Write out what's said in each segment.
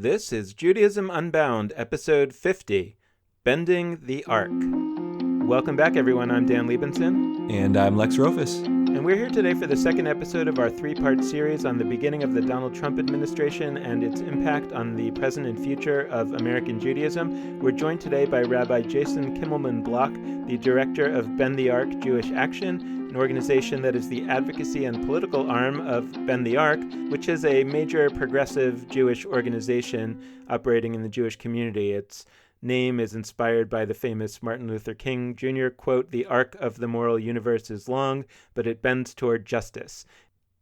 This is Judaism Unbound, episode 50, Bending the Arc. Welcome back, everyone. I'm Dan Liebenson. And I'm Lex Rofus. And we're here today for the second episode of our three-part series on the beginning of the Donald Trump administration and its impact on the present and future of American Judaism. We're joined today by Rabbi Jason Kimelman-Block, the director of Bend the Arc Jewish Action, an organization that is the advocacy and political arm of Bend the Arc, which is a major progressive Jewish organization operating in the Jewish community. Its name is inspired by the famous Martin Luther King Jr. quote, "The arc of the moral universe is long, but it bends toward justice."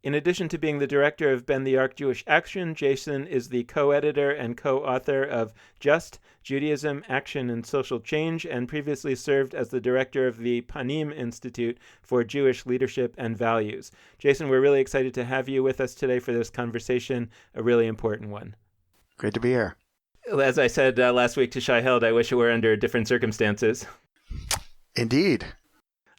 In addition to being the director of Bend the Arc Jewish Action, Jason is the co-editor and co-author of Just, Judaism, Action, and Social Change, and previously served as the director of the Panim Institute for Jewish Leadership and Values. Jason, we're really excited to have you with us today for this conversation, a really important one. Great to be here. As I said last week to Shai Held, I wish it were under different circumstances. Indeed.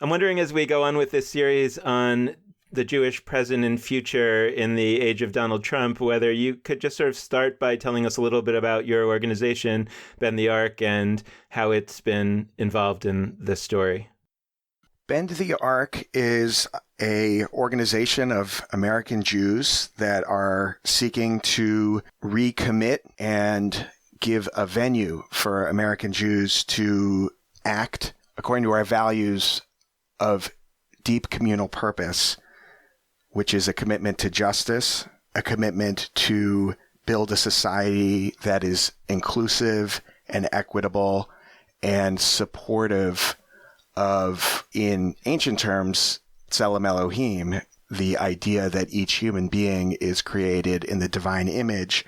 I'm wondering, as we go on with this series on the Jewish present and future in the age of Donald Trump, whether you could just sort of start by telling us a little bit about your organization, Bend the Arc, and how it's been involved in this story. Bend the Arc is a organization of American Jews that are seeking to recommit and give a venue for American Jews to act according to our values of deep communal purpose, which is a commitment to justice, a commitment to build a society that is inclusive and equitable and supportive of, in ancient terms, Tselem Elohim, the idea that each human being is created in the divine image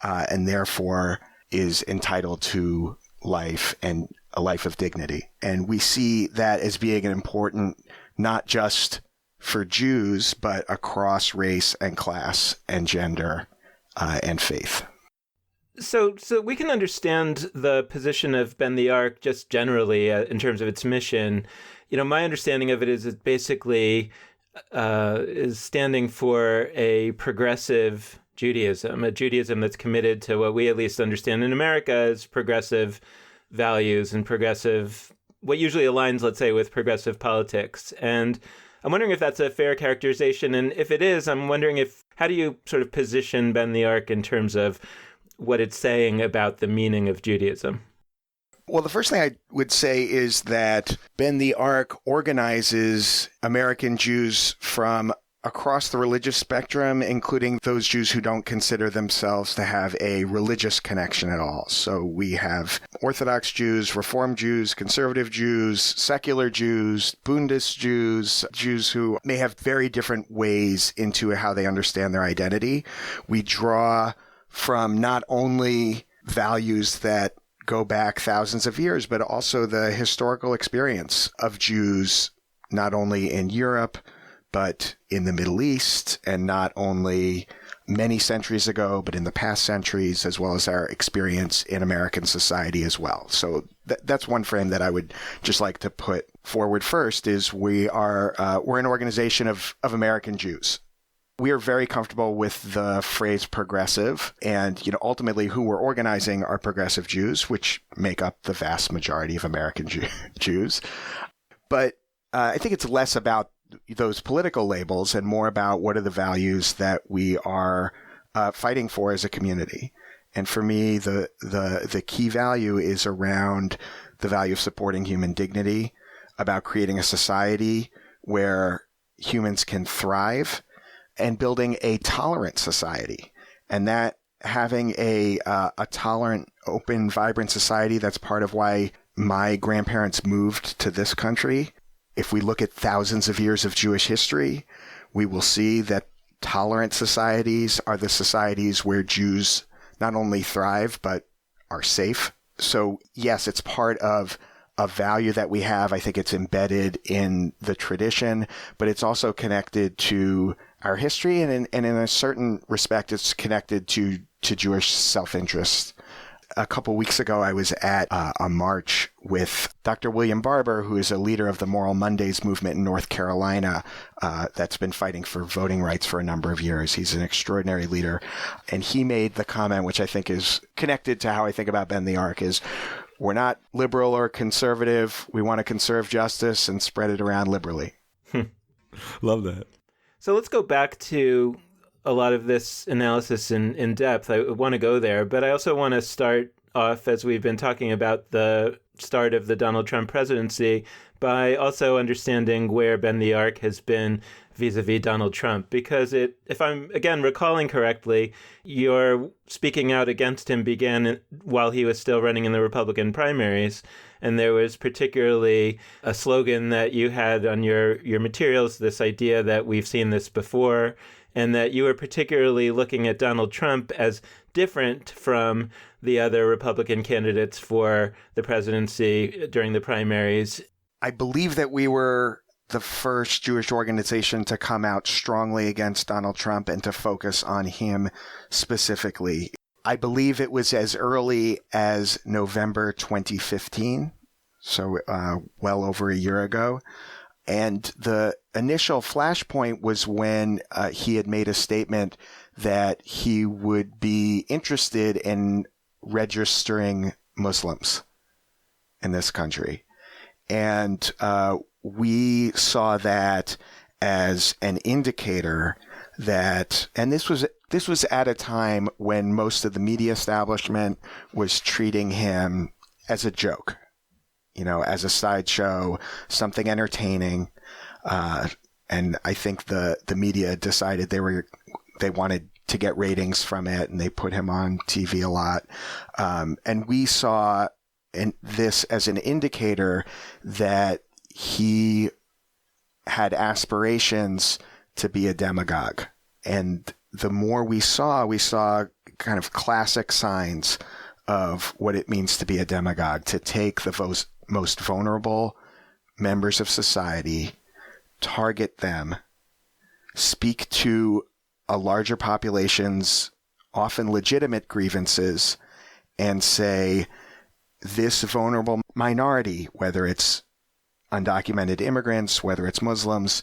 and therefore is entitled to life and a life of dignity. And we see that as being an important, not just for Jews, but across race and class and gender and faith. So we can understand the position of Bend the Arc just generally in terms of its mission. You know, my understanding of it is it basically is standing for a progressive Judaism, a Judaism that's committed to what we at least understand in America as progressive values and progressive, what usually aligns, let's say, with progressive politics. And I'm wondering if that's a fair characterization. And if it is, I'm wondering how do you sort of position Bend the Arc in terms of what it's saying about the meaning of Judaism? Well, the first thing I would say is that Bend the Arc organizes American Jews from across the religious spectrum, including those Jews who don't consider themselves to have a religious connection at all. So we have Orthodox Jews, Reform Jews, conservative Jews, secular Jews, Bundist Jews, Jews who may have very different ways into how they understand their identity. We draw from not only values that go back thousands of years, but also the historical experience of Jews, not only in Europe, but in the Middle East, and not only many centuries ago, but in the past centuries, as well as our experience in American society as well. So that's one frame that I would just like to put forward first, is we're an organization of American Jews. We are very comfortable with the phrase progressive, and ultimately who we're organizing are progressive Jews, which make up the vast majority of American Jews. But I think it's less about those political labels and more about what are the values that we are fighting for as a community. And for me, the key value is around the value of supporting human dignity, about creating a society where humans can thrive, and building a tolerant society. And that having a tolerant, open, vibrant society, that's part of why my grandparents moved to this country. If we look at thousands of years of Jewish history, we will see that tolerant societies are the societies where Jews not only thrive, but are safe. So yes, it's part of a value that we have. I think it's embedded in the tradition, but it's also connected to our history, and in a certain respect, it's connected to Jewish self-interest a couple weeks ago, I was at a march with Dr. William Barber, who is a leader of the Moral Mondays movement in North Carolina that's been fighting for voting rights for a number of years. He's an extraordinary leader. And he made the comment, which I think is connected to how I think about Ben the Ark, is we're not liberal or conservative. We want to conserve justice and spread it around liberally. Love that. So let's go back to a lot of this analysis in depth. I want to go there, but I also want to start off, as we've been talking about the start of the Donald Trump presidency, by also understanding where Ben the Ark has been vis-a-vis Donald Trump. Because if I'm, again, recalling correctly, your speaking out against him began while he was still running in the Republican primaries. And there was particularly a slogan that you had on your materials, this idea that we've seen this before, and that you were particularly looking at Donald Trump as different from the other Republican candidates for the presidency during the primaries. I believe that we were the first Jewish organization to come out strongly against Donald Trump and to focus on him specifically. I believe it was as early as November 2015, so well over a year ago. And the initial flashpoint was when he had made a statement that he would be interested in registering Muslims in this country. And we saw that as an indicator that, and this was at a time when most of the media establishment was treating him as a joke, as a sideshow, something entertaining. And I think the media decided they wanted to get ratings from it, and they put him on TV a lot. And we saw this as an indicator that he had aspirations to be a demagogue. And the more we saw kind of classic signs of what it means to be a demagogue, to take the most vulnerable members of society, target them, speak to a larger population's often legitimate grievances, and say, this vulnerable minority, whether it's undocumented immigrants, whether it's Muslims,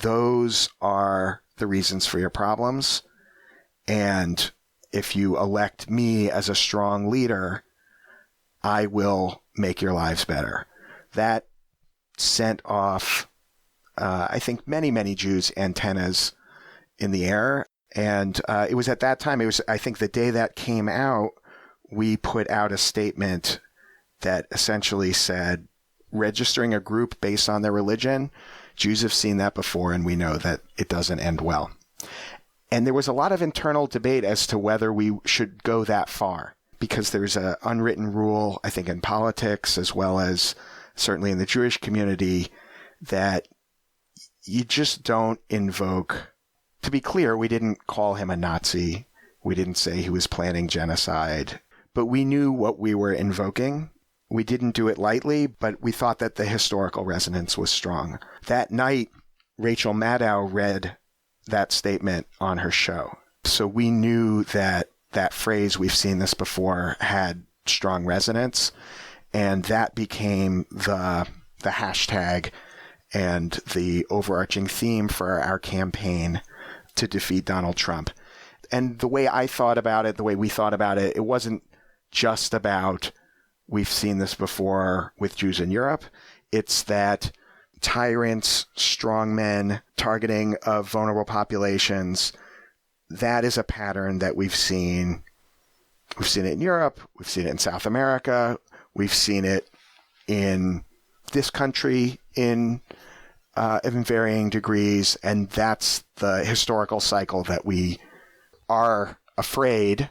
those are the reasons for your problems. And if you elect me as a strong leader, I will make your lives better. That sent off, I think, many, many Jews' antennas in the air. And it was at that time, I think the day that came out, we put out a statement that essentially said, registering a group based on their religion, Jews have seen that before, and we know that it doesn't end well. And there was a lot of internal debate as to whether we should go that far, because there's an unwritten rule, I think, in politics, as well as certainly in the Jewish community, that you just don't invoke. To be clear, we didn't call him a Nazi. We didn't say he was planning genocide, but we knew what we were invoking. We didn't do it lightly, but we thought that the historical resonance was strong. That night, Rachel Maddow read that statement on her show. So we knew that that phrase, we've seen this before, had strong resonance. And that became the hashtag and the overarching theme for our campaign to defeat Donald Trump. And the way I thought about it, the way we thought about it, it wasn't just about, we've seen this before with Jews in Europe. It's that tyrants, strongmen, targeting of vulnerable populations, that is a pattern that we've seen. We've seen it in Europe. We've seen it in South America. We've seen it in this country in varying degrees. And that's the historical cycle that we are afraid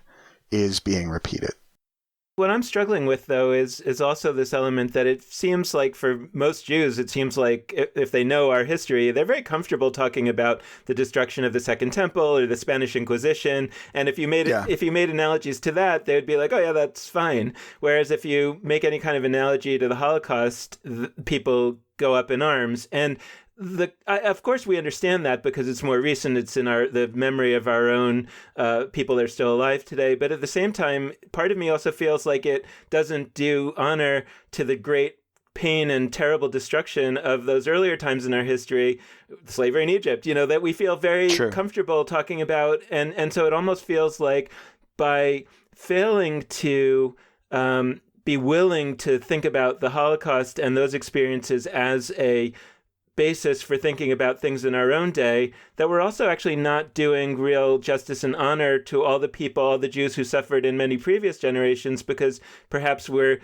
is being repeated. What I'm struggling with, though, is also this element that it seems like for most Jews, it seems like if they know our history, they're very comfortable talking about the destruction of the Second Temple or the Spanish Inquisition. And if you made analogies to that, they would be like, oh, yeah, that's fine. Whereas if you make any kind of analogy to the Holocaust, people go up in arms. And Of course, we understand that because it's more recent. It's in the memory of our own people that are still alive today. But at the same time, part of me also feels like it doesn't do honor to the great pain and terrible destruction of those earlier times in our history, slavery in Egypt, that we feel very comfortable talking about. And so it almost feels like by failing to be willing to think about the Holocaust and those experiences as a basis for thinking about things in our own day, that we're also actually not doing real justice and honor to all the people, all the Jews who suffered in many previous generations, because perhaps we're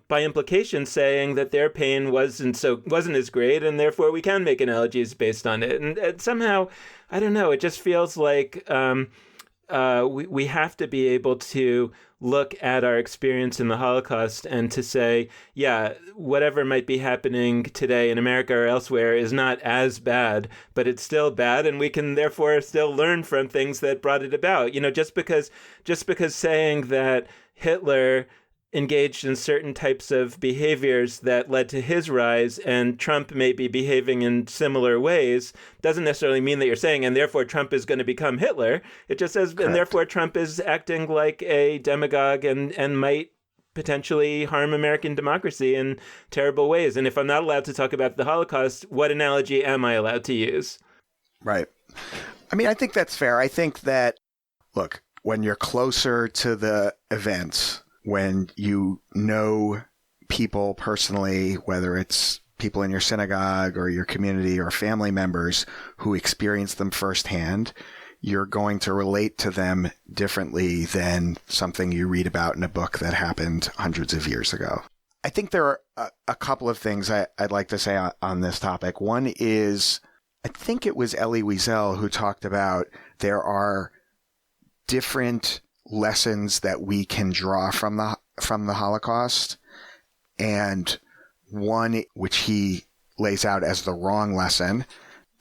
by implication saying that their pain wasn't as great, and therefore we can make analogies based on it. And somehow, I don't know, it just feels like we have to be able to look at our experience in the Holocaust and to say, yeah, whatever might be happening today in America or elsewhere is not as bad, but it's still bad, and we can therefore still learn from things that brought it about. Just because saying that Hitler engaged in certain types of behaviors that led to his rise, and Trump may be behaving in similar ways, doesn't necessarily mean that you're saying, and therefore Trump is going to become Hitler. It just says, and therefore Trump is acting like a demagogue and might potentially harm American democracy in terrible ways. And if I'm not allowed to talk about the Holocaust, what analogy am I allowed to use? Right. I mean, I think that's fair. I think that, look, when you're closer to the events, when you know people personally, whether it's people in your synagogue or your community or family members who experience them firsthand, you're going to relate to them differently than something you read about in a book that happened hundreds of years ago. I think there are a couple of things I'd like to say on this topic. One is, I think it was Elie Wiesel who talked about there are different lessons that we can draw from the Holocaust, and one which he lays out as the wrong lesson: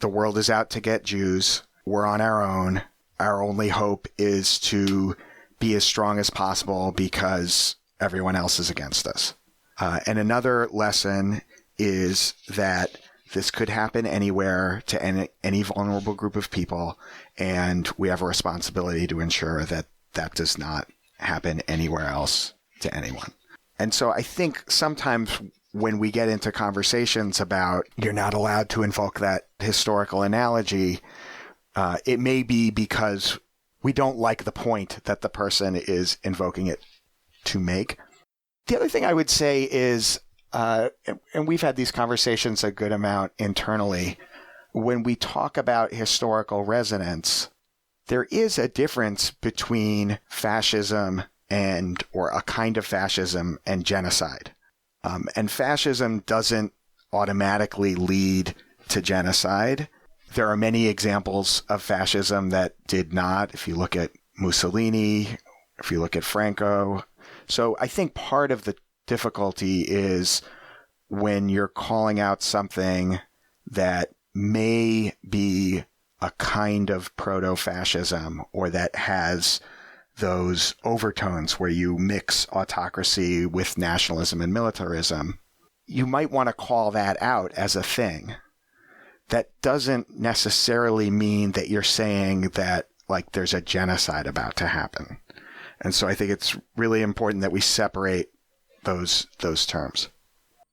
the world is out to get Jews. We're on our own. Our only hope is to be as strong as possible because everyone else is against us. And another lesson is that this could happen anywhere to any vulnerable group of people, and we have a responsibility to ensure that that does not happen anywhere else to anyone. And so I think sometimes when we get into conversations about you're not allowed to invoke that historical analogy, it may be because we don't like the point that the person is invoking it to make. The other thing I would say is, and we've had these conversations a good amount internally, when we talk about historical resonance, there is a difference between fascism or a kind of fascism and genocide. And fascism doesn't automatically lead to genocide. There are many examples of fascism that did not, if you look at Mussolini, if you look at Franco. So I think part of the difficulty is when you're calling out something that may be a kind of proto-fascism, or that has those overtones where you mix autocracy with nationalism and militarism, you might want to call that out as a thing. That doesn't necessarily mean that you're saying that, like, there's a genocide about to happen. And so I think it's really important that we separate those terms.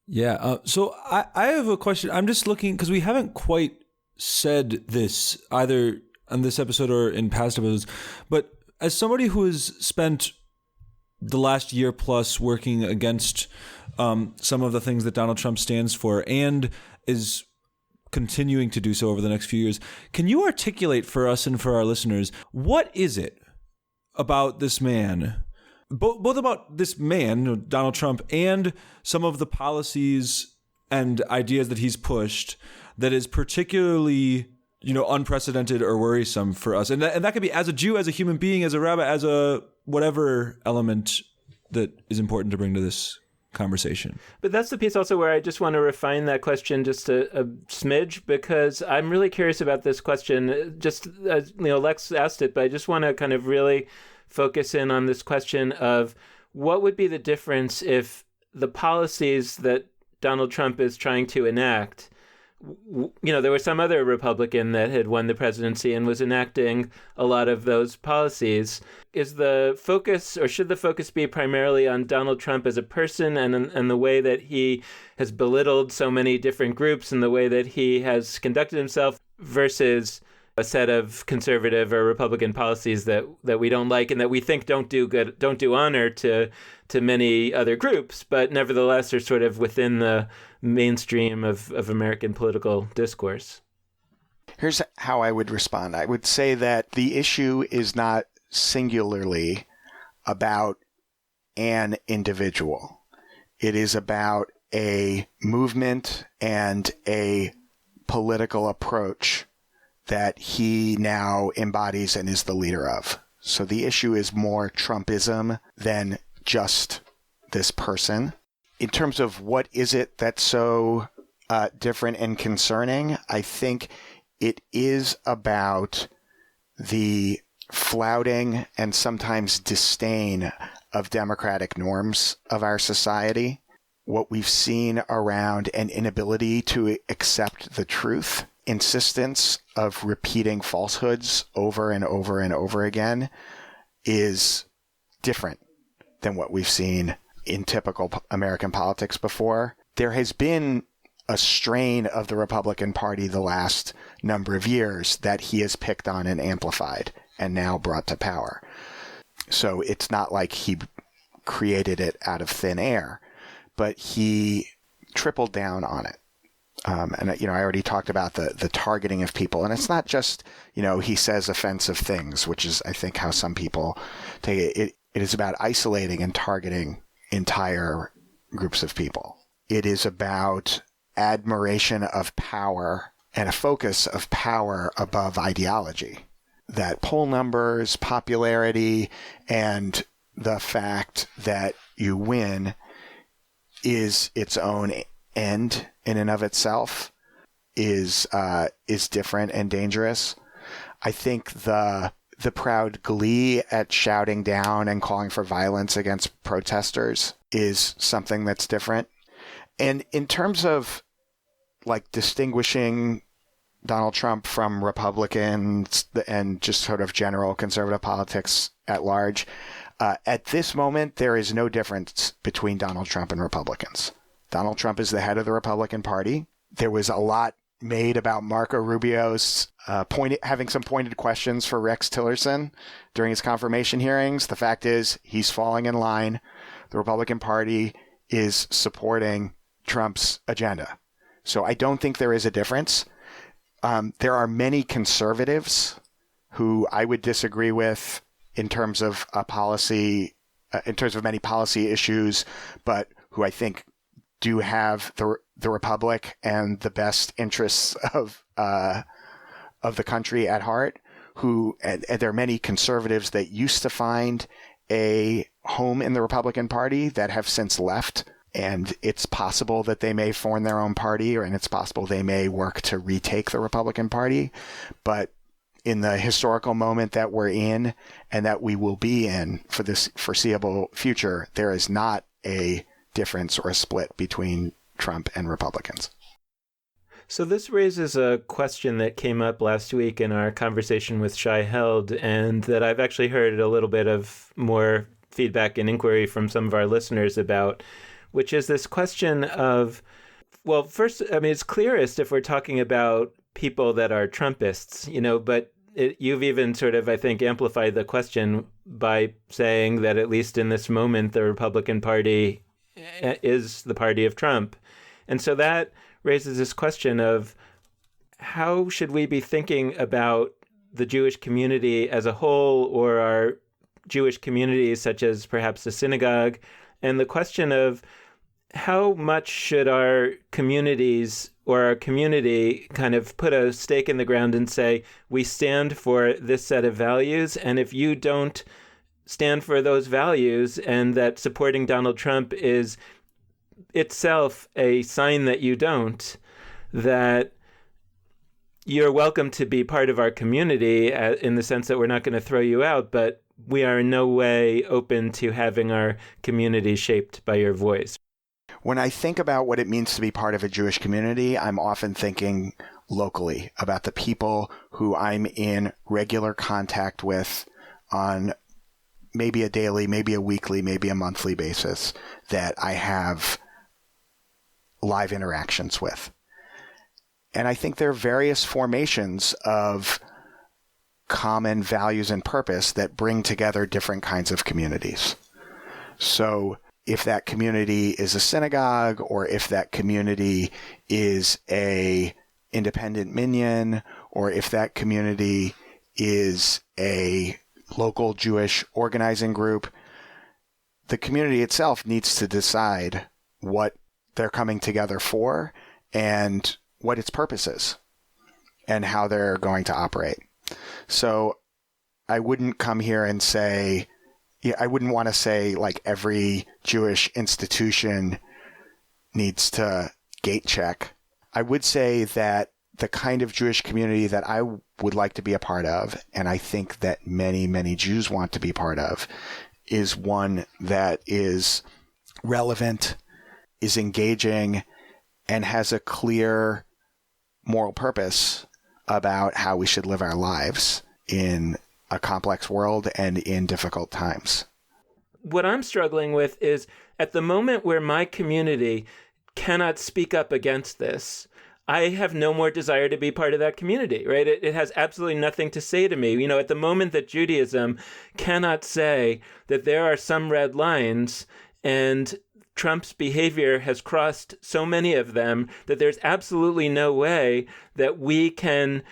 Yeah. So I have a question. I'm just looking, because we haven't quite said this either on this episode or in past episodes, but as somebody who has spent the last year plus working against some of the things that Donald Trump stands for and is continuing to do so over the next few years, can you articulate for us and for our listeners, what is it about this man, both about this man, Donald Trump, and some of the policies and ideas that he's pushed, that is particularly, unprecedented or worrisome for us? And that could be as a Jew, as a human being, as a rabbi, as a whatever element that is important to bring to this conversation. But that's the piece also where I just want to refine that question just a smidge, because I'm really curious about this question. Just as Lex asked it, but I just want to kind of really focus in on this question of what would be the difference if the policies that Donald Trump is trying to enact there was some other Republican that had won the presidency and was enacting a lot of those policies. Is the focus, or should the focus be primarily on Donald Trump as a person and the way that he has belittled so many different groups and the way that he has conducted himself versus a set of conservative or Republican policies that we don't like and that we think don't do honor to many other groups, but nevertheless are sort of within the mainstream of American political discourse? Here's how I would respond. I would say that the issue is not singularly about an individual. It is about a movement and a political approach that he now embodies and is the leader of. So the issue is more Trumpism than just this person. In terms of what is it that's so different and concerning, I think it is about the flouting and sometimes disdain of democratic norms of our society. What we've seen around an inability to accept the truth, insistence of repeating falsehoods over and over and over again is different than what we've seen in typical American politics before. There has been a strain of the Republican Party the last number of years that he has picked on and amplified and now brought to power. So it's not like he created it out of thin air, but he tripled down on it. And I already talked about the targeting of people. And it's not just, he says offensive things, which is, I think, how some people take it. It is about isolating and targeting entire groups of people. It is about admiration of power and a focus of power above ideology. That poll numbers, popularity, and the fact that you win is its own end in and of itself is different and dangerous. I think the proud glee at shouting down and calling for violence against protesters is something that's different. And in terms of distinguishing Donald Trump from Republicans and just sort of general conservative politics at large, at this moment, there is no difference between Donald Trump and Republicans. Donald Trump is the head of the Republican Party. There was a lot made about Marco Rubio's having some pointed questions for Rex Tillerson during his confirmation hearings. The fact is, he's falling in line. The Republican Party is supporting Trump's agenda. So I don't think there is a difference. There are many conservatives who I would disagree with in terms of many policy issues, but who I think do have the Republic and the best interests of the country at heart. And there are many conservatives that used to find a home in the Republican Party that have since left. And it's possible that they may form their own party, and it's possible they may work to retake the Republican Party. But in the historical moment that we're in and that we will be in for this foreseeable future, there is not a difference or a split between Trump and Republicans. So this raises a question that came up last week in our conversation with Shai Held, and that I've actually heard a little bit of more feedback and inquiry from some of our listeners about, which is this question of, well, first, I mean, it's clearest if we're talking about people that are Trumpists, but you've even sort of, I think, amplified the question by saying that at least in this moment, the Republican Party is the party of Trump. And so that raises this question of how should we be thinking about the Jewish community as a whole, or our Jewish communities, such as perhaps the synagogue, and the question of how much should our communities or our community kind of put a stake in the ground and say, we stand for this set of values, and if you don't stand for those values, and that supporting Donald Trump is itself a sign that you don't, that you're welcome to be part of our community in the sense that we're not going to throw you out, but we are in no way open to having our community shaped by your voice. When I think about what it means to be part of a Jewish community, I'm often thinking locally about the people who I'm in regular contact with on maybe a daily, maybe a weekly, maybe a monthly basis that I have live interactions with. And I think there are various formations of common values and purpose that bring together different kinds of communities. So if that community is a synagogue, or if that community is a independent minyan, or if that community is a local Jewish organizing group, the community itself needs to decide what they're coming together for and what its purpose is and how they're going to operate. So I wouldn't come here and say, I wouldn't want to say like every Jewish institution needs to gate check. I would say that the kind of Jewish community that I would like to be a part of, and I think that many, many Jews want to be part of, is one that is relevant, is engaging, and has a clear moral purpose about how we should live our lives in a complex world and in difficult times. What I'm struggling with is at the moment where my community cannot speak up against this, I have no more desire to be part of that community, right? It has absolutely nothing to say to me. You know, at the moment that Judaism cannot say that there are some red lines and Trump's behavior has crossed so many of them that there's absolutely no way that we can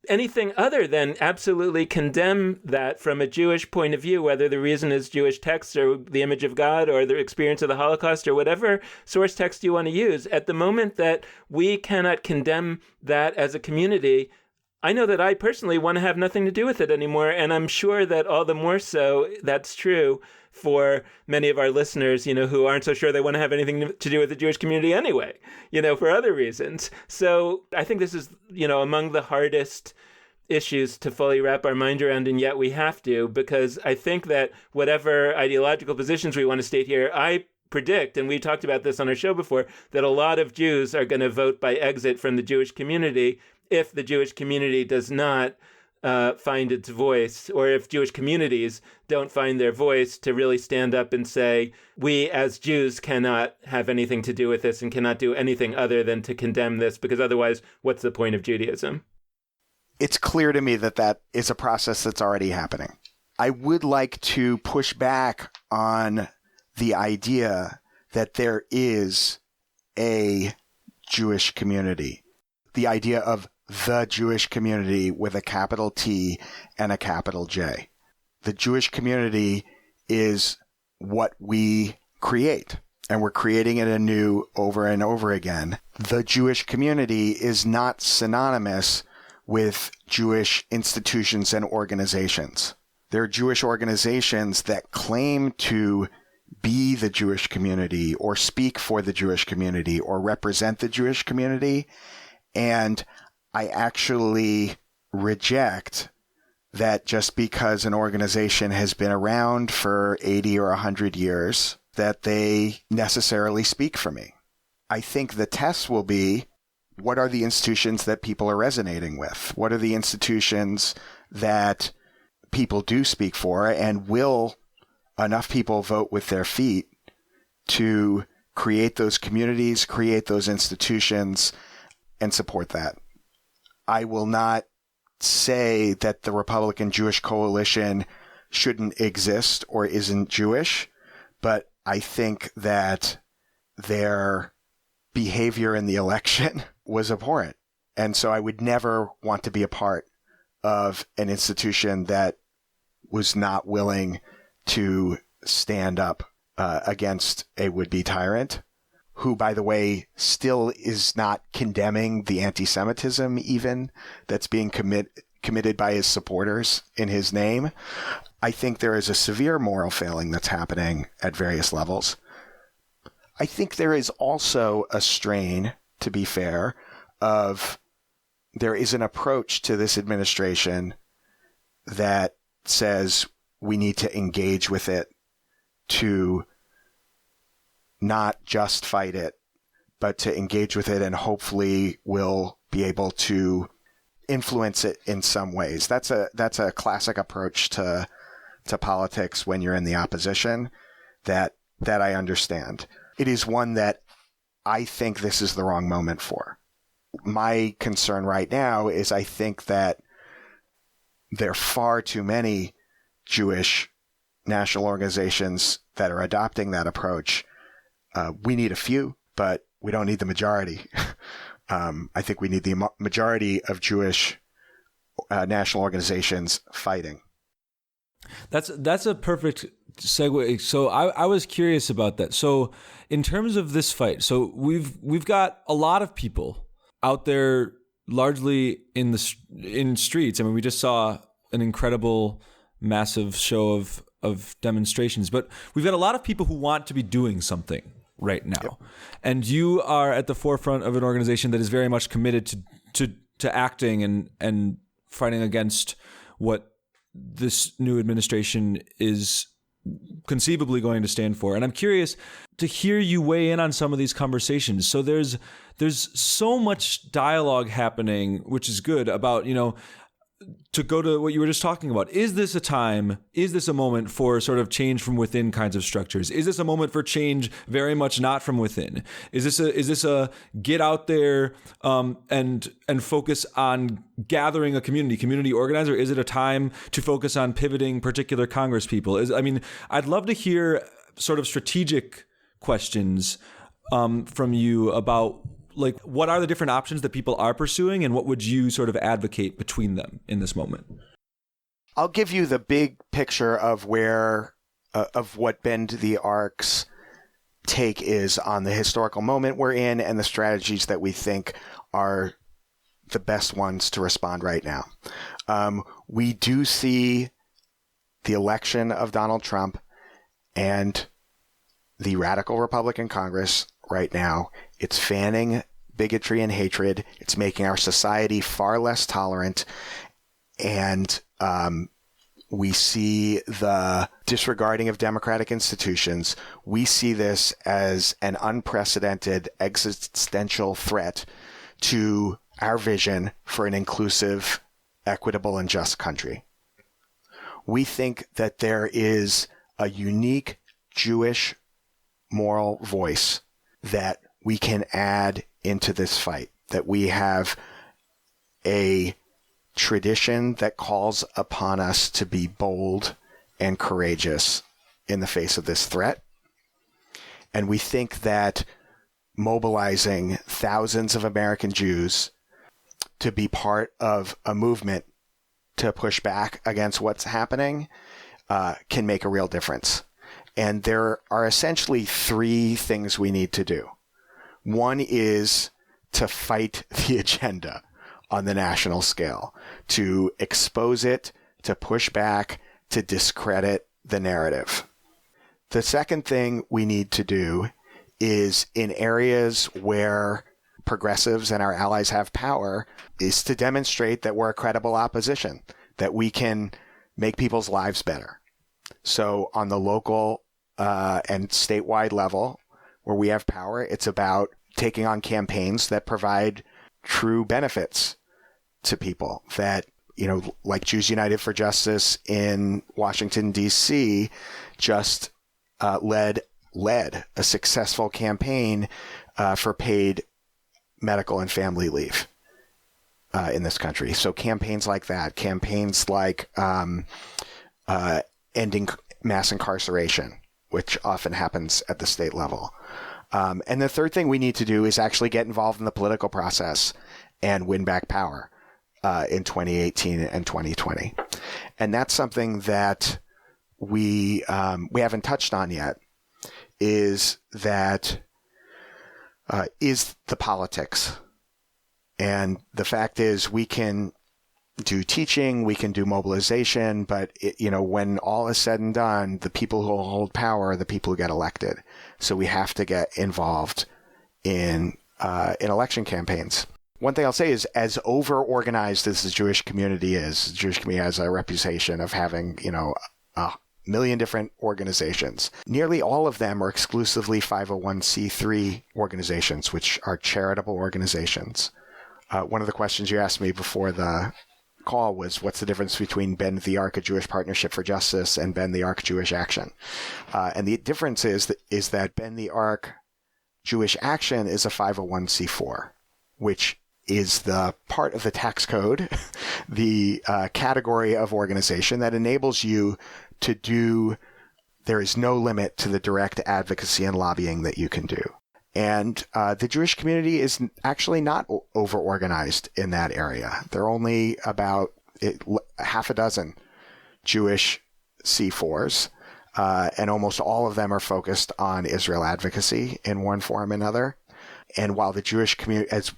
anything other than absolutely condemn that from a Jewish point of view, whether the reason is Jewish text or the image of God or the experience of the Holocaust or whatever source text you want to use. At the moment that we cannot condemn that as a community, I know that I personally want to have nothing to do with it anymore. And I'm sure that all the more so that's true for many of our listeners, you know, who aren't so sure they want to have anything to do with the Jewish community anyway, you know, for other reasons. So I think this is, you know, among the hardest issues to fully wrap our mind around, and yet we have to, because I think that whatever ideological positions we want to state here, I predict, and we talked about this on our show before, that a lot of Jews are going to vote by exit from the Jewish community if the Jewish community does not find its voice, or if Jewish communities don't find their voice to really stand up and say, we as Jews cannot have anything to do with this and cannot do anything other than to condemn this, because otherwise, what's the point of Judaism? It's clear to me that that is a process that's already happening. I would like to push back on the idea that there is a Jewish community, the idea of the Jewish community with a capital T and a capital J. The Jewish community is what we create, and we're creating it anew over and over again. The Jewish community is not synonymous with Jewish institutions and organizations. There are Jewish organizations that claim to be the Jewish community or speak for the Jewish community or represent the Jewish community, and I actually reject that just because an organization has been around for 80 or 100 years, that they necessarily speak for me. I think the test will be, what are the institutions that people are resonating with? What are the institutions that people do speak for, and will enough people vote with their feet to create those communities, create those institutions, and support that? I will not say that the Republican Jewish Coalition shouldn't exist or isn't Jewish, but I think that their behavior in the election was abhorrent. And so I would never want to be a part of an institution that was not willing to stand up against a would-be tyrant, who, by the way, still is not condemning the anti-Semitism even that's being committed by his supporters in his name. I think there is a severe moral failing that's happening at various levels. I think there is also a strain, to be fair, of there is an approach to this administration that says we need to engage with it to not just fight it, but to engage with it, and hopefully will be able to influence it in some ways. That's a classic approach to politics when you're in the opposition that I understand. It is one that I think this is the wrong moment for. My concern right now is I think that there are far too many Jewish national organizations that are adopting that approach. We need a few, but we don't need the majority. I think we need the majority of Jewish national organizations fighting. That's a perfect segue. So I was curious about that. So in terms of this fight, so we've got a lot of people out there, largely in streets. I mean, we just saw an incredible, massive show of demonstrations, but we've got a lot of people who want to be doing something right now. Yep. And you are at the forefront of an organization that is very much committed to acting and fighting against what this new administration is conceivably going to stand for. And I'm curious to hear you weigh in on some of these conversations. So there's so much dialogue happening, which is good, about, to go to what you were just talking about. Is this a moment for sort of change from within kinds of structures? Is this a moment for change very much not from within? Is this a get out there and focus on gathering a community organizer? Is it a time to focus on pivoting particular Congress people? I'd love to hear sort of strategic questions from you about, like, what are the different options that people are pursuing, and what would you sort of advocate between them in this moment? I'll give you the big picture of where, of what Bend the Ark's take is on the historical moment we're in and the strategies that we think are the best ones to respond right now. We do see the election of Donald Trump and the radical Republican Congress right now. It's fanning bigotry and hatred. It's making our society far less tolerant. And we see the disregarding of democratic institutions. We see this as an unprecedented existential threat to our vision for an inclusive, equitable, and just country. We think that there is a unique Jewish moral voice that we can add into this fight, that we have a tradition that calls upon us to be bold and courageous in the face of this threat. And we think that mobilizing thousands of American Jews to be part of a movement to push back against what's happening can make a real difference. And there are essentially three things we need to do. One is to fight the agenda on the national scale, to expose it, to push back, to discredit the narrative. The second thing we need to do is, in areas where progressives and our allies have power, is to demonstrate that we're a credible opposition, that we can make people's lives better. So on the local and statewide level where we have power, it's about taking on campaigns that provide true benefits to people, that, like Jews United for Justice in Washington, D.C. just led a successful campaign for paid medical and family leave in this country. So campaigns like that, campaigns like ending mass incarceration, which often happens at the state level. And the third thing we need to do is actually get involved in the political process and win back power in 2018 and 2020. And that's something that we haven't touched on yet, is the politics. And the fact is, we can do teaching, we can do mobilization, but when all is said and done, the people who hold power are the people who get elected. So we have to get involved in election campaigns. One thing I'll say is, as over-organized as the Jewish community is, the Jewish community has a reputation of having, a million different organizations. Nearly all of them are exclusively 501c3 organizations, which are charitable organizations. One of the questions you asked me before the call was, what's the difference between Bend the Ark, a Jewish Partnership for Justice, and Bend the Ark Jewish Action? And the difference is that Bend the Ark Jewish Action is a 501c4, which is the part of the tax code, the category of organization that enables you to do, there is no limit to the direct advocacy and lobbying that you can do. And the Jewish community is actually not over-organized in that area. There are only about half a dozen Jewish C4s, and almost all of them are focused on Israel advocacy in one form or another. And while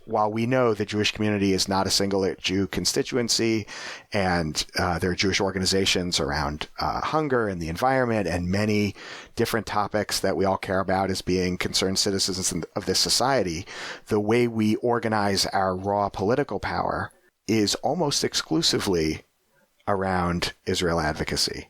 while we know the Jewish community is not a single Jew constituency, and there are Jewish organizations around hunger and the environment and many different topics that we all care about as being concerned citizens of this society, the way we organize our raw political power is almost exclusively around Israel advocacy.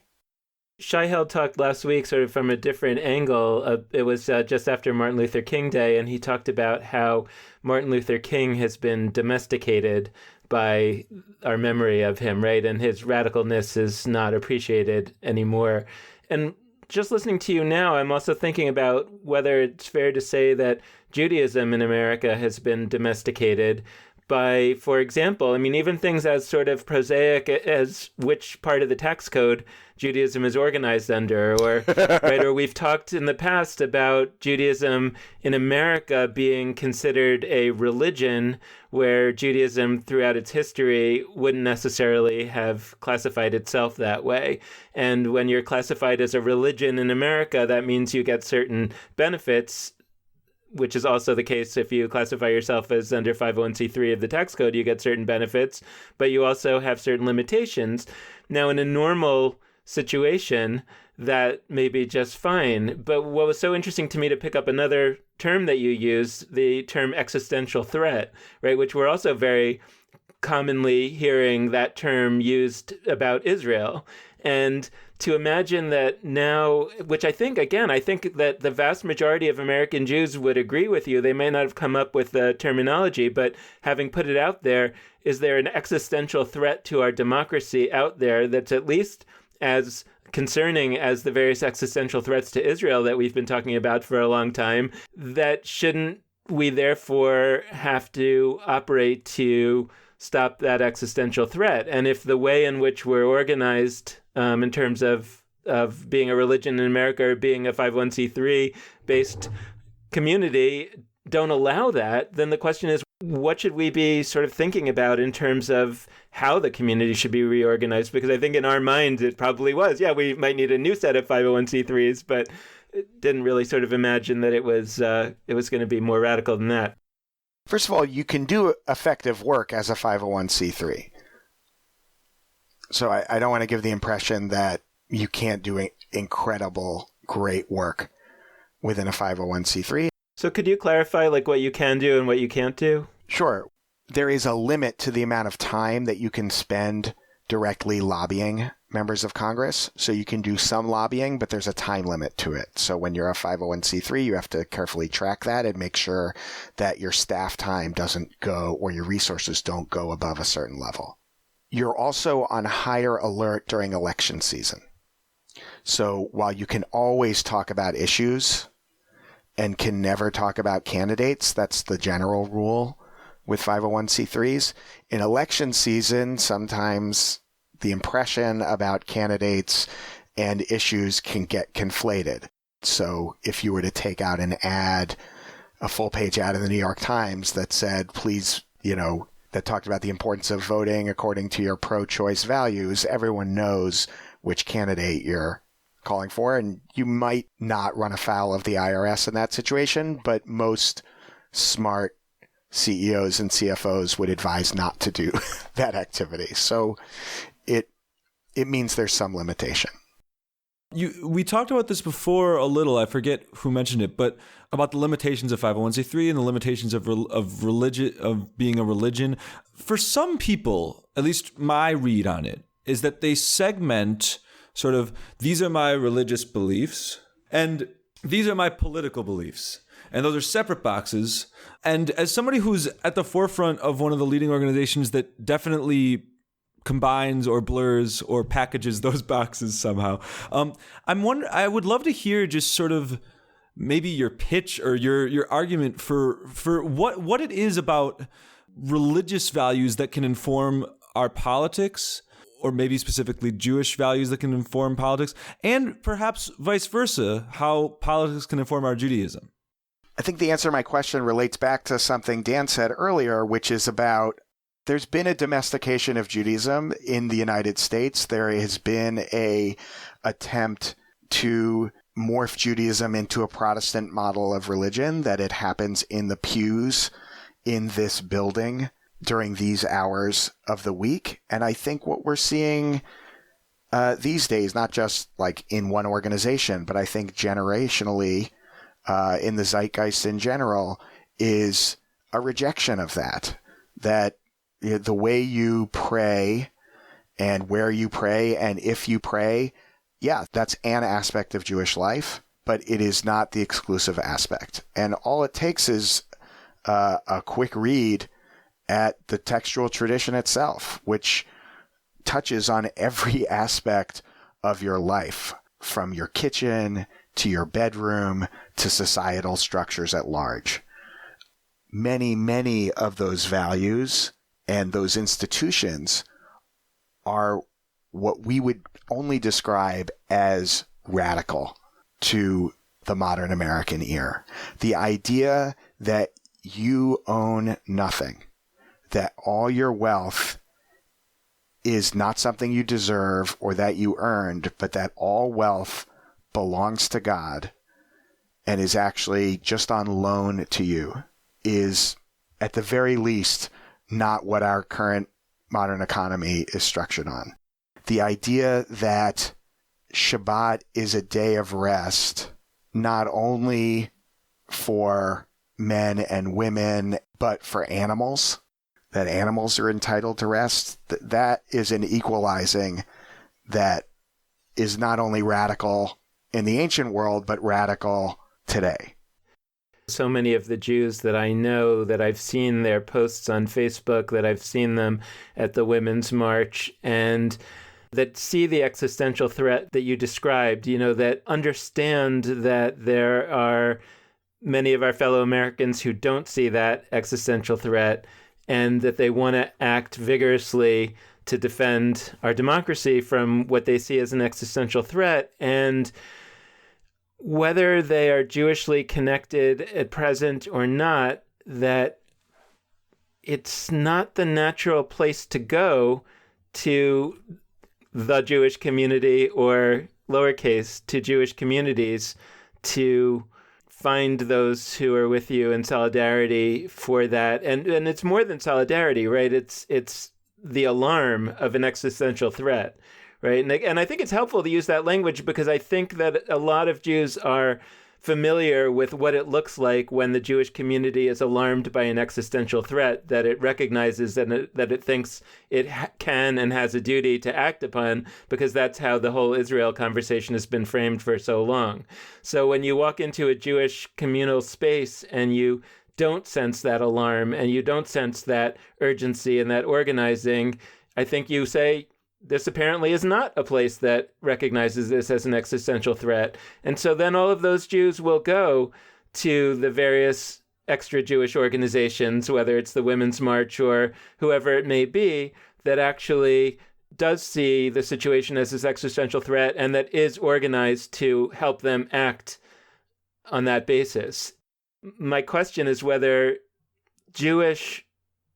Shai Held talked last week sort of from a different angle. It was just after Martin Luther King Day, and he talked about how Martin Luther King has been domesticated by our memory of him, right? And his radicalness is not appreciated anymore. And just listening to you now, I'm also thinking about whether it's fair to say that Judaism in America has been domesticated by, for example, I mean, even things as sort of prosaic as which part of the tax code Judaism is organized under, or right, or we've talked in the past about Judaism in America being considered a religion, where Judaism throughout its history wouldn't necessarily have classified itself that way. And when you're classified as a religion in America, that means you get certain benefits, which is also the case if you classify yourself as under 501c3 of the tax code. You get certain benefits, but you also have certain limitations. Now, in a normal situation, that may be just fine. But what was so interesting to me to pick up another term that you used, the term existential threat, right, which we're also very commonly hearing that term used about Israel. And to imagine that now, which I think that the vast majority of American Jews would agree with you. They may not have come up with the terminology, but having put it out there, is there an existential threat to our democracy out there that's at least as concerning as the various existential threats to Israel that we've been talking about for a long time? That shouldn't we therefore have to operate to stop that existential threat? And if the way in which we're organized in terms of being a religion in America or being a 501c3 based community don't allow that, then the question is, what should we be sort of thinking about in terms of how the community should be reorganized? Because I think in our minds it probably was, we might need a new set of 501c3s, but didn't really sort of imagine that it was going to be more radical than that. First of all, you can do effective work as a 501c3. So I don't want to give the impression that you can't do incredible, great work within a 501c3. So could you clarify like what you can do and what you can't do? Sure. There is a limit to the amount of time that you can spend directly lobbying members of Congress. So you can do some lobbying, but there's a time limit to it. So when you're a 501c3, you have to carefully track that and make sure that your staff time doesn't go, or your resources don't go above a certain level. You're also on higher alert during election season. So while you can always talk about issues and can never talk about candidates, that's the general rule with 501c3s. In election season, sometimes the impression about candidates and issues can get conflated. So if you were to take out an ad, a full-page ad in the New York Times that said, please, that talked about the importance of voting according to your pro-choice values, everyone knows which candidate you're calling for, and you might not run afoul of the IRS in that situation, but most smart CEOs and CFOs would advise not to do that activity. So it means there's some limitation. We talked about this before a little. I forget who mentioned it, but about the limitations of 501c3 and the limitations of religion, of being a religion. For some people, at least my read on it, is that they segment sort of, these are my religious beliefs and these are my political beliefs. And those are separate boxes. And as somebody who's at the forefront of one of the leading organizations that definitely combines or blurs or packages those boxes somehow, I would love to hear just sort of maybe your pitch or your argument for what it is about religious values that can inform our politics, or maybe specifically Jewish values that can inform politics, and perhaps vice versa, how politics can inform our Judaism. I think the answer to my question relates back to something Dan said earlier, which is about there's been a domestication of Judaism in the United States. There has been a attempt to morph Judaism into a Protestant model of religion, that it happens in the pews in this building during these hours of the week. And I think what we're seeing these days, not just like in one organization, but I think generationally in the zeitgeist in general, is a rejection of that the way you pray and where you pray and if you pray, yeah, that's an aspect of Jewish life, but it is not the exclusive aspect. And all it takes is a quick read at the textual tradition itself, which touches on every aspect of your life, from your kitchen to your bedroom to societal structures at large. Many, many of those values and those institutions are what we would only describe as radical to the modern American ear. The idea that you own nothing, that all your wealth is not something you deserve or that you earned, but that all wealth belongs to God and is actually just on loan to you, is at the very least not what our current modern economy is structured on. The idea that Shabbat is a day of rest, not only for men and women, but for animals, that animals are entitled to rest, that is an equalizing that is not only radical in the ancient world, but radical today. So many of the Jews that I know, that I've seen their posts on Facebook, that I've seen them at the Women's March, and that see the existential threat that you described, that understand that there are many of our fellow Americans who don't see that existential threat, and that they want to act vigorously to defend our democracy from what they see as an existential threat. And whether they are Jewishly connected at present or not, that it's not the natural place to go to the Jewish community, or lowercase to Jewish communities, to find those who are with you in solidarity for that. And it's more than solidarity, right? It's the alarm of an existential threat, right? And I think it's helpful to use that language, because I think that a lot of Jews are familiar with what it looks like when the Jewish community is alarmed by an existential threat that it recognizes and that it thinks it can and has a duty to act upon, because that's how the whole Israel conversation has been framed for so long. So when you walk into a Jewish communal space and you don't sense that alarm and you don't sense that urgency and that organizing, I think you say, this apparently is not a place that recognizes this as an existential threat. And so then all of those Jews will go to the various extra Jewish organizations, whether it's the Women's March or whoever it may be, that actually does see the situation as this existential threat and that is organized to help them act on that basis. My question is whether Jewish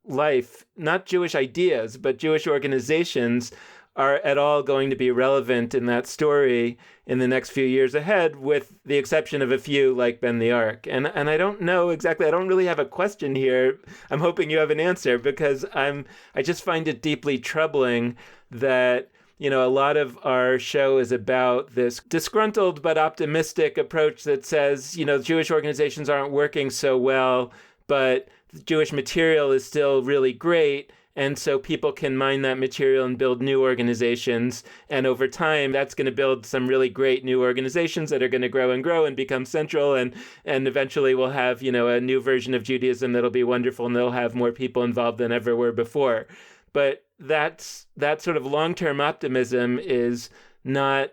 life, not Jewish ideas, but Jewish organizations are at all going to be relevant in that story in the next few years ahead, with the exception of a few like Ben the Ark. And I don't know exactly, I don't really have a question here. I'm hoping you have an answer, because I just find it deeply troubling that, a lot of our show is about this disgruntled but optimistic approach that says, Jewish organizations aren't working so well, but Jewish material is still really great. And so people can mine that material and build new organizations. And over time, that's going to build some really great new organizations that are going to grow and become central. And eventually we'll have, a new version of Judaism that'll be wonderful, and they'll have more people involved than ever were before. But that sort of long-term optimism is not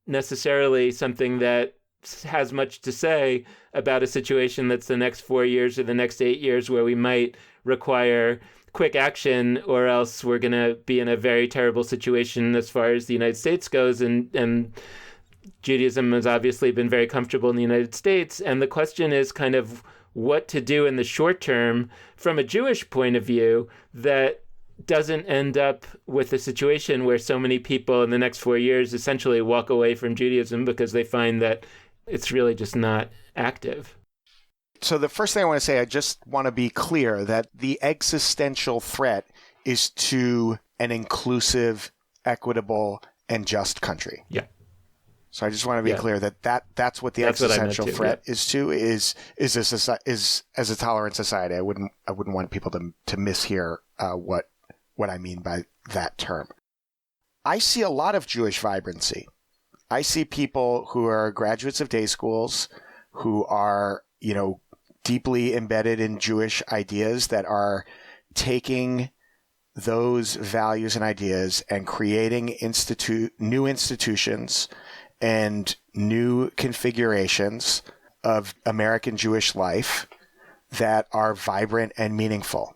necessarily something that has much to say about a situation that's the next 4 years or the next 8 years, where we might require quick action, or else we're going to be in a very terrible situation as far as the United States goes. And Judaism has obviously been very comfortable in the United States. And the question is kind of what to do in the short term from a Jewish point of view that doesn't end up with a situation where so many people in the next 4 years essentially walk away from Judaism because they find that it's really just not active. So the first thing I want to say, I just want to be clear that the existential threat is to an inclusive, equitable, and just country. Yeah. So I just want to be clear that's what the existential threat is to, is as a tolerant society. I wouldn't want people to mishear what I mean by that term. I see a lot of Jewish vibrancy. I see people who are graduates of day schools, who are, deeply embedded in Jewish ideas, that are taking those values and ideas and creating new institutions and new configurations of American Jewish life that are vibrant and meaningful.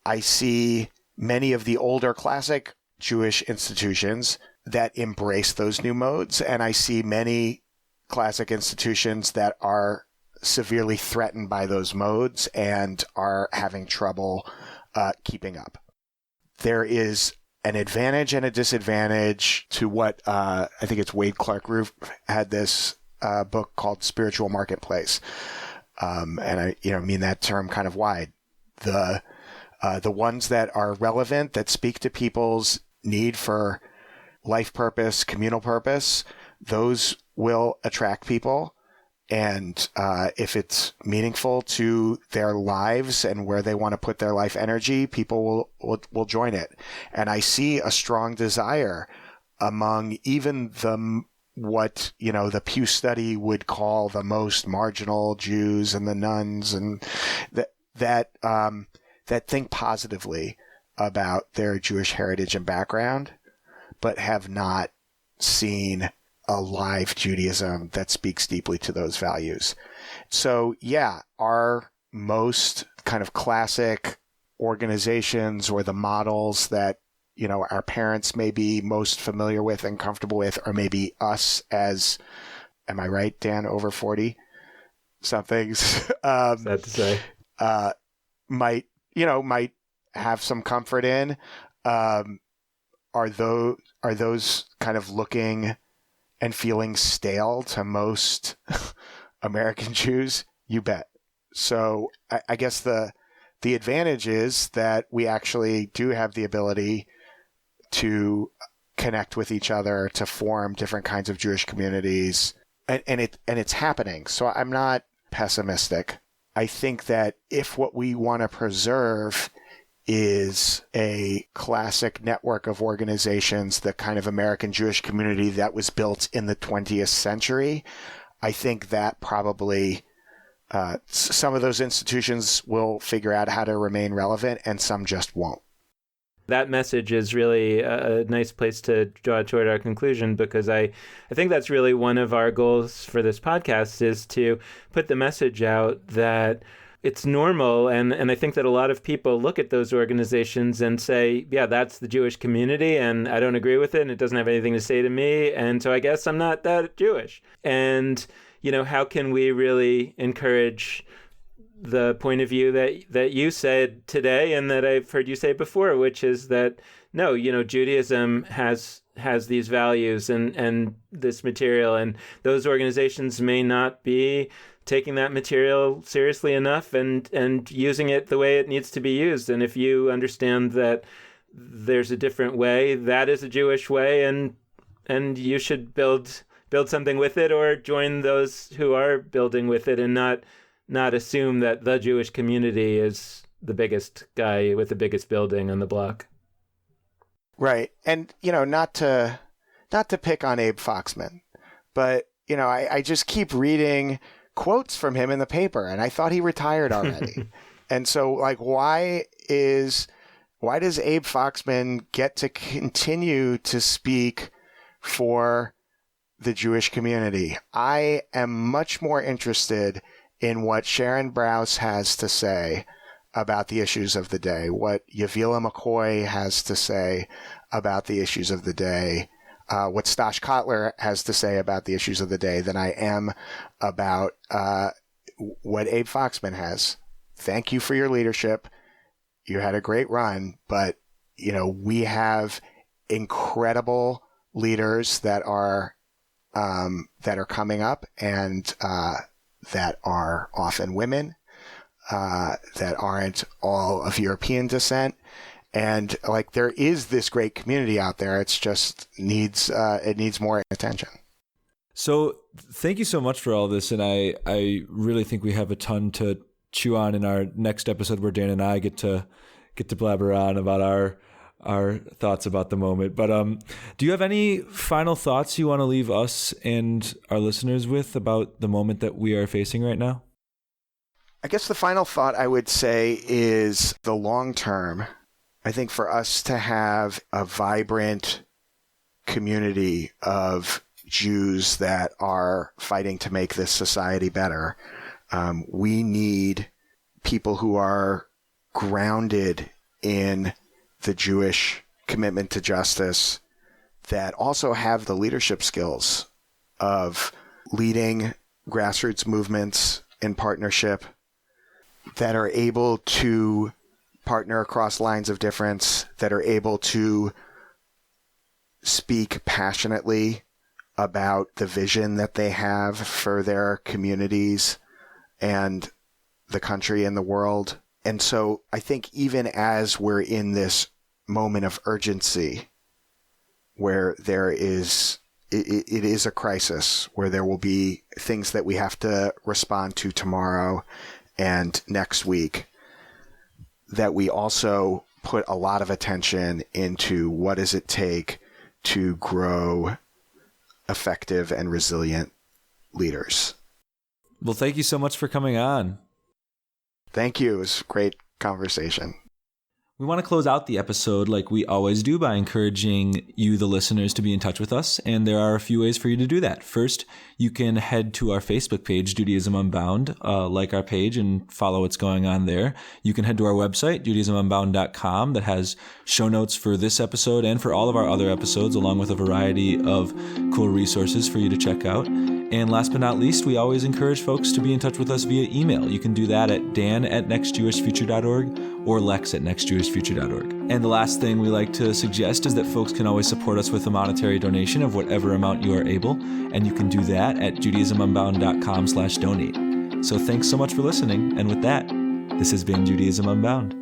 I see many of the older classic Jewish institutions that embrace those new modes, and I see many classic institutions that are severely threatened by those modes and are having trouble keeping up. There is an advantage and a disadvantage to what I think it's Wade Clark Roof had this book called Spiritual Marketplace, and I mean that term kind of wide. The ones that are relevant, that speak to people's need for life purpose, communal purpose, those will attract people. And if it's meaningful to their lives and where they want to put their life energy, people will join it. And I see a strong desire among even what the Pew Study would call the most marginal Jews and the nuns, and that think positively about their Jewish heritage and background, but have not seen a live Judaism that speaks deeply to those values. So our most kind of classic organizations, or the models that, our parents may be most familiar with and comfortable with, or maybe us as, am I right, Dan, over 40 somethings? Sad to say. Might have some comfort in, are those kind of looking and feeling stale to most American Jews? You bet. So I guess the advantage is that we actually do have the ability to connect with each other, to form different kinds of Jewish communities, and it's happening. So I'm not pessimistic. I think that if what we want to preserve is a classic network of organizations, the kind of American Jewish community that was built in the 20th century, I think that probably some of those institutions will figure out how to remain relevant, and some just won't. That message is really a nice place to draw toward our conclusion, because I think that's really one of our goals for this podcast, is to put the message out that it's normal. And I think that a lot of people look at those organizations and say, yeah, that's the Jewish community, and I don't agree with it, and it doesn't have anything to say to me, and so I guess I'm not that Jewish. And, how can we really encourage the point of view that you said today, and that I've heard you say before, which is that, no, Judaism has these values and this material, and those organizations may not be taking that material seriously enough and using it the way it needs to be used. And if you understand that there's a different way, that is a Jewish way, and you should build something with it, or join those who are building with it, and not assume that the Jewish community is the biggest guy with the biggest building on the block. Right. And, not to pick on Abe Foxman, but, I just keep reading quotes from him in the paper, and I thought he retired already. And so, why does Abe Foxman get to continue to speak for the Jewish community? I am much more interested in what Sharon Brous has to say about the issues of the day, what Yavila McCoy has to say about the issues of the day, what Stosh Kotler has to say about the issues of the day, than I am about what Abe Foxman has. Thank you for your leadership. You had a great run, but, we have incredible leaders that are coming up, and that are often women, that aren't all of European descent. And there is this great community out there. It's just needs more attention. So thank you so much for all this. And I really think we have a ton to chew on in our next episode, where Dan and I get to blabber on about our thoughts about the moment. But do you have any final thoughts you want to leave us and our listeners with about the moment that we are facing right now? I guess the final thought I would say is the long term. I think for us to have a vibrant community of Jews that are fighting to make this society better, we need people who are grounded in the Jewish commitment to justice, that also have the leadership skills of leading grassroots movements in partnership, that are able to partner across lines of difference, that are able to speak passionately about the vision that they have for their communities and the country and the world. And so I think even as we're in this moment of urgency, where there is, it is a crisis, where there will be things that we have to respond to tomorrow and next week, that we also put a lot of attention into what does it take to grow effective and resilient leaders. Well, thank you so much for coming on. Thank you. It was a great conversation. We want to close out the episode like we always do by encouraging you, the listeners, to be in touch with us. And there are a few ways for you to do that. First, you can head to our Facebook page, Judaism Unbound, like our page and follow what's going on there. You can head to our website, JudaismUnbound.com, that has show notes for this episode and for all of our other episodes, along with a variety of cool resources for you to check out. And last but not least, we always encourage folks to be in touch with us via email. You can do that at dan@nextjewishfuture.org or lex@nextjewishfuture.org. And the last thing we like to suggest is that folks can always support us with a monetary donation of whatever amount you are able. And you can do that at judaismunbound.com/donate. So thanks so much for listening. And with that, this has been Judaism Unbound.